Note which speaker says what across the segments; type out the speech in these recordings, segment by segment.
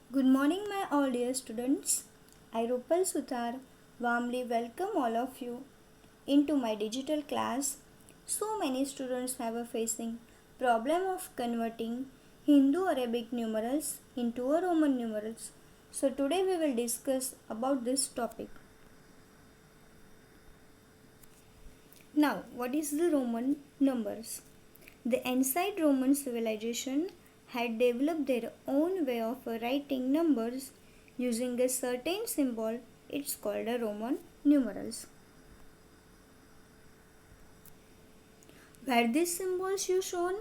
Speaker 1: Good morning, my all dear students. I, Rupal Suthar, warmly welcome all of you into my digital class. So many students have a facing problem of converting Hindu Arabic numerals into a Roman numerals. So today we will discuss about this topic. Now, what is the Roman numbers? The ancient Roman civilization had developed their own way of writing numbers using a certain symbol. It's called a Roman numerals. Where these symbols you shown?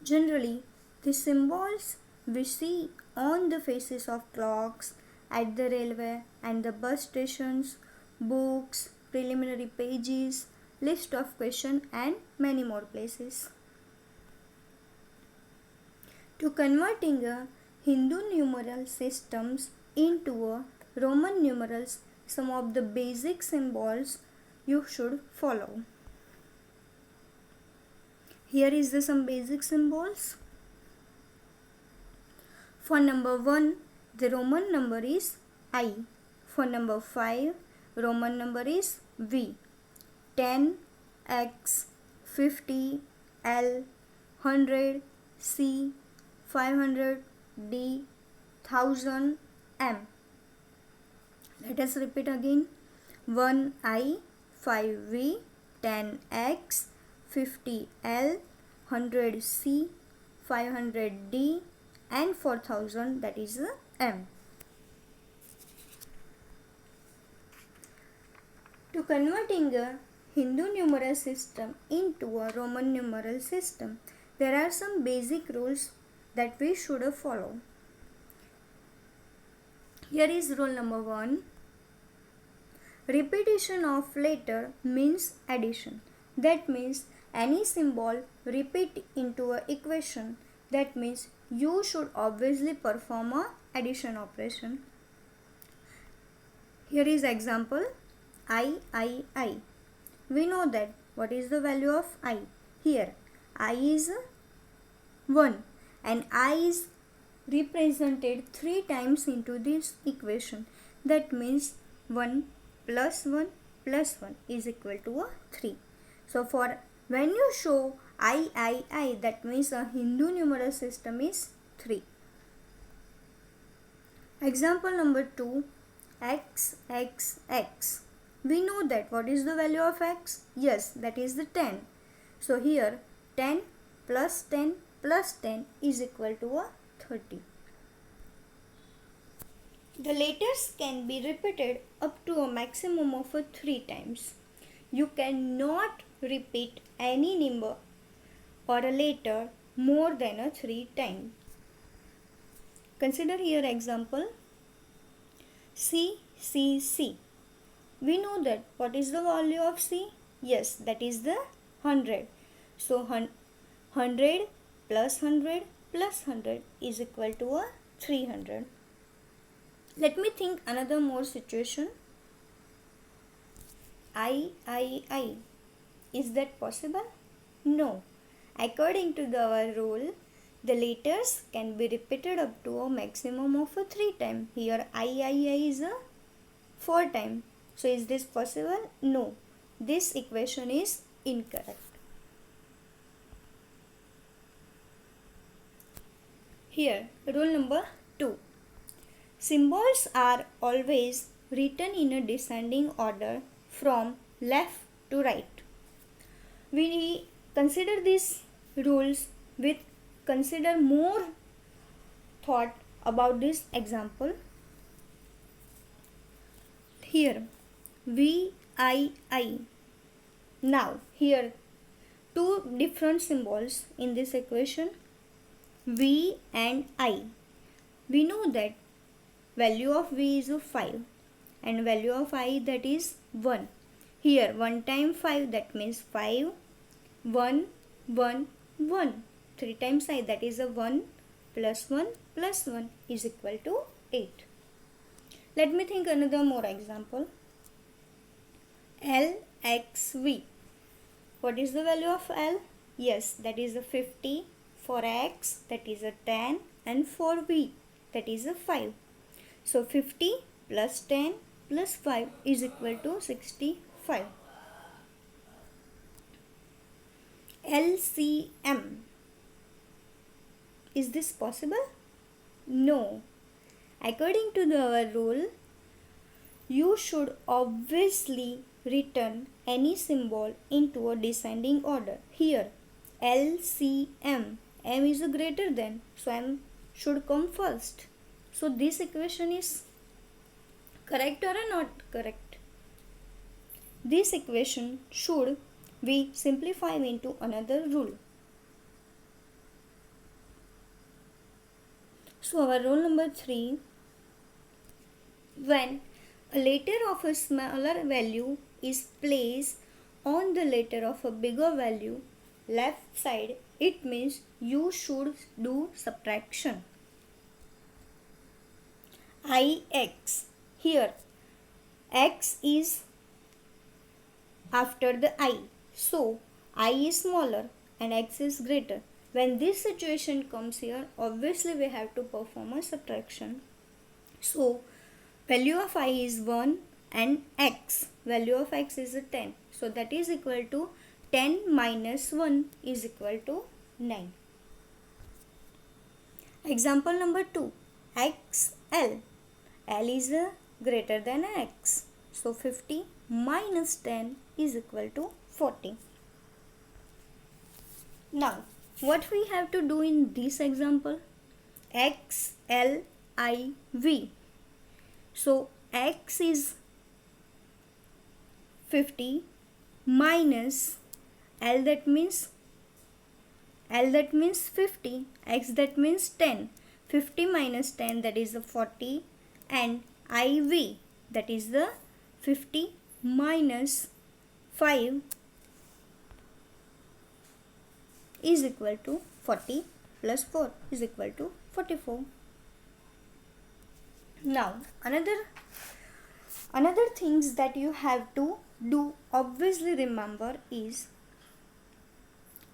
Speaker 1: Generally, the symbols we see on the faces of clocks, at the railway and the bus stations, books, preliminary pages, list of questions and many more places. To converting a Hindu numeral systems into a Roman numerals, some of the basic symbols you should follow. Here is some basic symbols. For number 1, the Roman number is I. For number 5, Roman number is V. 10, X, 50, L, 100, C, 500, D, 1000, M. Let us repeat again. 1 I, 5 V, 10 X, 50 L, 100 C, 500 D and 4000 that is M. To converting a Hindu numeral system into a Roman numeral system, there are some basic rules that we should follow. Here is rule number 1. Repetition of letter means addition. That means any symbol repeat into an equation. That means you should obviously perform a addition operation. Here is example I. We know that what is the value of I. Here I is 1 and I is represented 3 times into this equation. That means 1 plus 1 plus 1 is equal to a 3. So for when you show I, that means a Hindu numeral system is 3. Example number 2, X. We know that what is the value of X? Yes, that is the 10. So here 10 plus 10 plus 10 is equal to a 30. The letters can be repeated up to a maximum of 3 times. You cannot repeat any number or a letter more than 3 times. Consider here example C. We know that what is the value of C? Yes, that is the 100. So 100 plus 100 plus 100 is equal to a 300. Let me think another more situation. I. Is that possible? No. According to our rule, the letters can be repeated up to a maximum of 3 times. Here I is 4 times. So is this possible? No. This equation is incorrect. Here rule number 2. Symbols are always written in a descending order from left to right. We consider these rules with consider more thought about this example. Here V I. Now here two different symbols in this equation, V and I. We know that value of V is 5 and value of I that is 1. Here 1 times 5 that means 5, 1, 1, 1. 3 times I that is 1 plus 1 plus 1 is equal to 8. Let me think another more example. LXV. What is the value of L? Yes, that is 50, for x that is a 10 and for v that is a 5. So 50 plus 10 plus 5 is equal to 65. LCM. Is this possible? No. According to our rule, you should obviously return any symbol into a descending order. Here LCM, M is greater than, so M should come first. So this equation is correct or not correct? This equation should be simplified into another rule. So our rule number 3, when a letter of a smaller value is placed on the letter of a bigger value left side, it means you should do subtraction. IX. Here X is after the I. So I is smaller and X is greater. When this situation comes here, obviously we have to perform a subtraction. So value of I is 1 and X, value of X is 10. So that is equal to 10 minus 1 is equal to 9. Example number 2, XL. L is greater than X. So 50 minus 10 is equal to 40. Now what we have to do in this example? XLIV. So X is 50 minus L, that means 50, X that means 10. 50 minus 10, that is the 40, and IV, that is the 50 minus 5 is equal to 40 plus 4 is equal to 44. Now another things that you have to do, obviously remember, is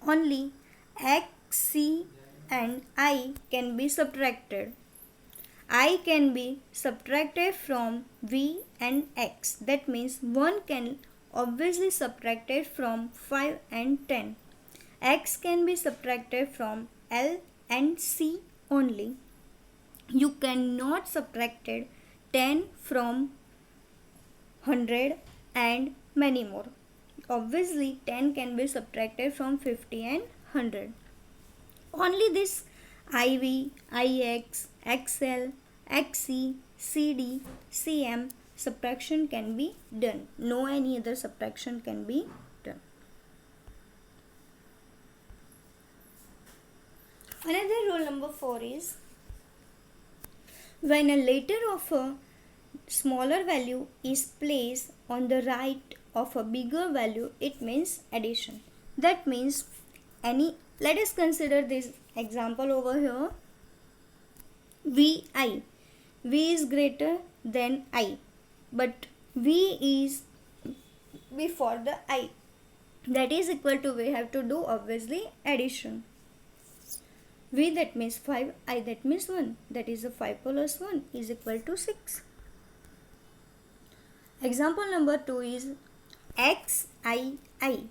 Speaker 1: only X, C and I can be subtracted. I can be subtracted from V and X. That means 1 can obviously subtracted from 5 and 10. X can be subtracted from L and C only. You cannot subtract 10 from 100 and many more. Obviously 10 can be subtracted from 50 and 100. Only this IV, IX, XL, XC, CD, CM subtraction can be done. No any other subtraction can be done. Another rule number 4 is, when a letter of a smaller value is placed on the right of a bigger value, it means addition. That means let us consider this example over here. VI. V is greater than I, but V is before the I. That is equal to, we have to do obviously addition. V that means 5, I that means 1. That is a 5 plus 1 is equal to 6. Example number 2 is XII.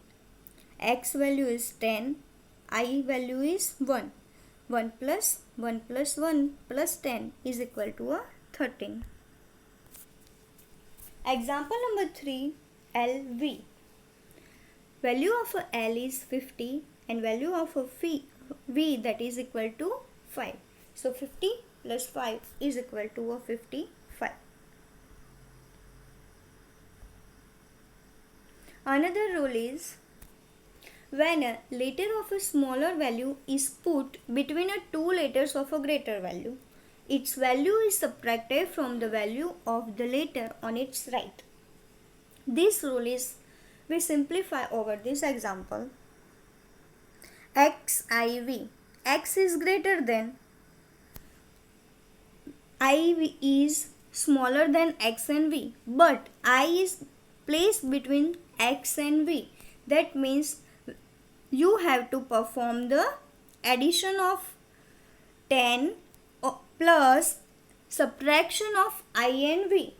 Speaker 1: X value is 10, I value is 1. 1 plus 1 plus 1 plus 10 is equal to a 13. Example number 3, LV. Value of a L is 50 and value of a V that is equal to 5. So 50 plus 5 is equal to a 55. Another rule is, when a letter of a smaller value is put between two letters of a greater value, its value is subtracted from the value of the letter on its right. This rule is, we simplify over this example. XIV. X is greater than, I is smaller than X and V, but I is placed between X and V. That means you have to perform the addition of 10 plus subtraction of I and V.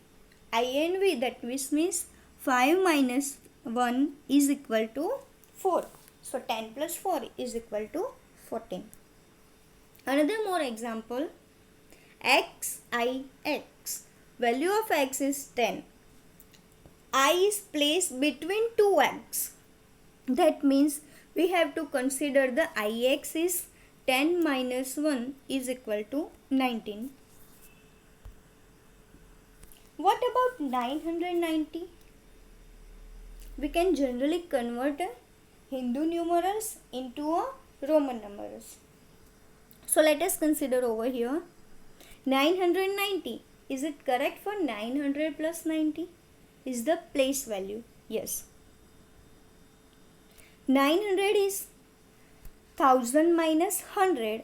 Speaker 1: I and V, that means 5 minus 1 is equal to 4. So 10 plus 4 is equal to 14. Another more example, x, I, x. Value of x is 10. I is placed between two x. That means we have to consider the ix is 10 minus 1 is equal to 19. What about 990? We can generally convert Hindu numerals into a Roman numerals. So let us consider over here 990. Is it correct for 900 plus 90? Is the place value? Yes. 900 is 1000 minus 100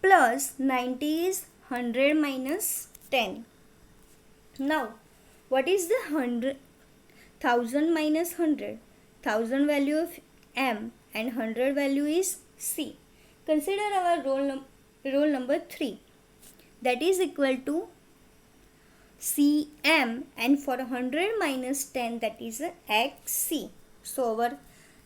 Speaker 1: plus 90 is 100 minus 10. Now, what is the 1000 minus 100? 1000 value of M and 100 value is C. Consider our roll number 3. That is equal to CM, and for 100 minus 10, that is XC. So our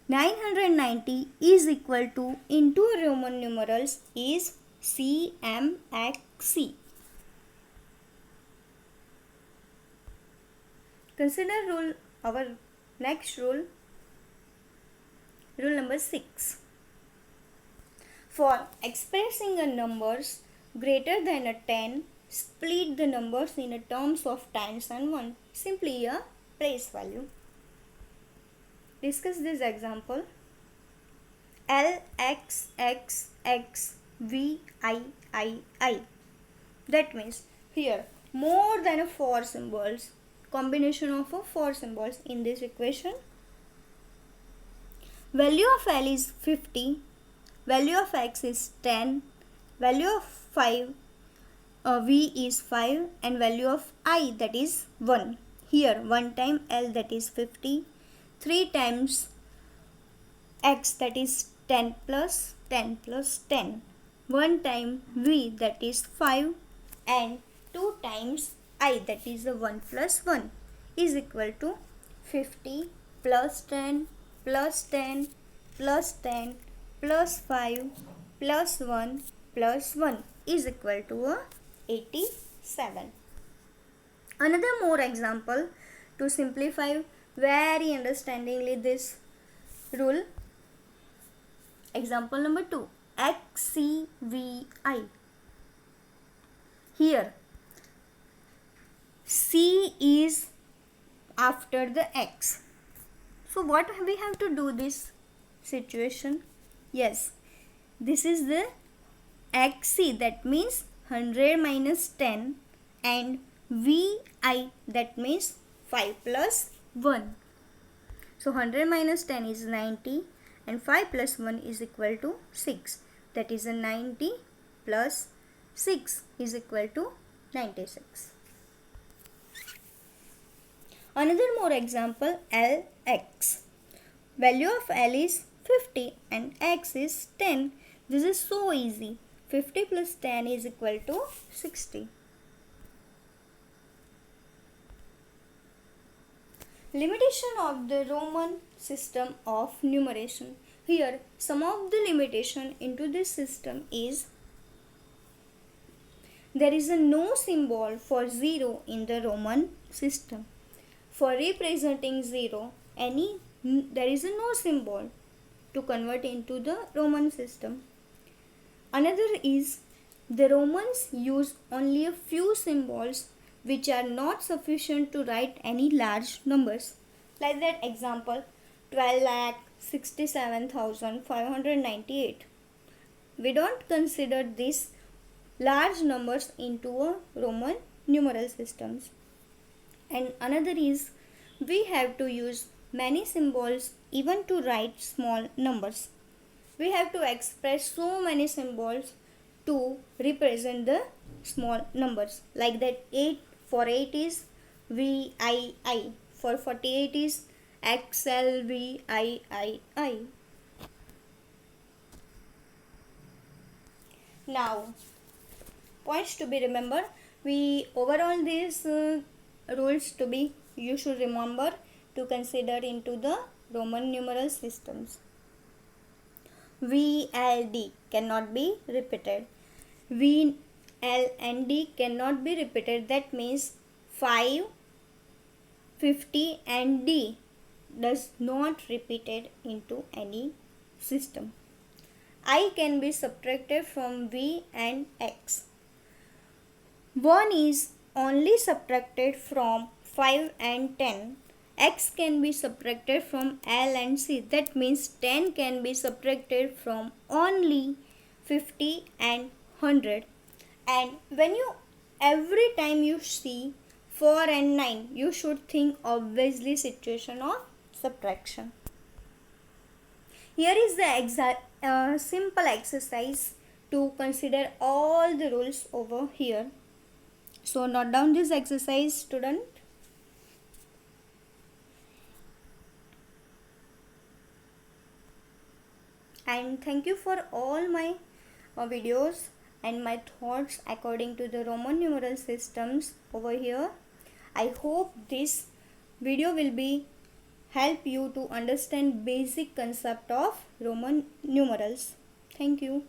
Speaker 1: 990 is equal to, into Roman numerals, is CMXC. Consider our next rule number 6. For expressing a numbers greater than a 10, split the numbers in a terms of tens and one. Simply a place value. Discuss this example. L X X X V I. That means here more than 4 symbols. Combination of 4 symbols in this equation. Value of L is 50. Value of X is 10. Value of 5 V is 5, and value of I, that is 1. Here 1 time L, that is 50. 3 times X, that is 10 plus 10 plus 10. 1 time V, that is 5, and 2 times I, that is 1 plus 1, is equal to 50 plus 10 plus 10 plus 10 plus 5 plus 1 plus 1 is equal to 87. Another more example to simplify very understandingly this rule. Example number 2, XCVI. Here C is after the X. So what we have to do this situation? Yes, this is the XC, that means 100 minus 10, and VI, that means 5 plus 1. So 100 minus 10 is 90, and 5 plus 1 is equal to 6. That is 90 plus 6 is equal to 96. Another more example, LX. Value of L is 50 and X is 10. This is so easy. 50 plus 10 is equal to 60. Limitation of the Roman system of numeration. Here, some of the limitation into this system is there is no symbol for 0 in the Roman system. For representing 0, there is no symbol to convert into the Roman system. Another is the Romans use only a few symbols which are not sufficient to write any large numbers. Like that example, 12,67,598. We don't consider these large numbers into a Roman numeral systems. And another is we have to use many symbols even to write small numbers. We have to express so many symbols to represent the small numbers. Like that 8 for 8 is VII. For 48 is XLVII. Now, points to be remembered. We overall these rules to be you should remember to consider into the Roman numeral systems. V, L, D cannot be repeated. V, L and D cannot be repeated. That means 5, 50 and D does not repeated into any system. I can be subtracted from V and X. 1 is only subtracted from 5 and 10. X can be subtracted from L and C. That means 10 can be subtracted from only 50 and 100. And when you every time you see 4 and 9, you should think obviously situation of subtraction. Here is the simple exercise to consider all the rules over here. So note down this exercise, student. And thank you for all my videos and my thoughts according to the Roman numeral systems over here. I hope this video will be help you to understand basic concept of Roman numerals. Thank you.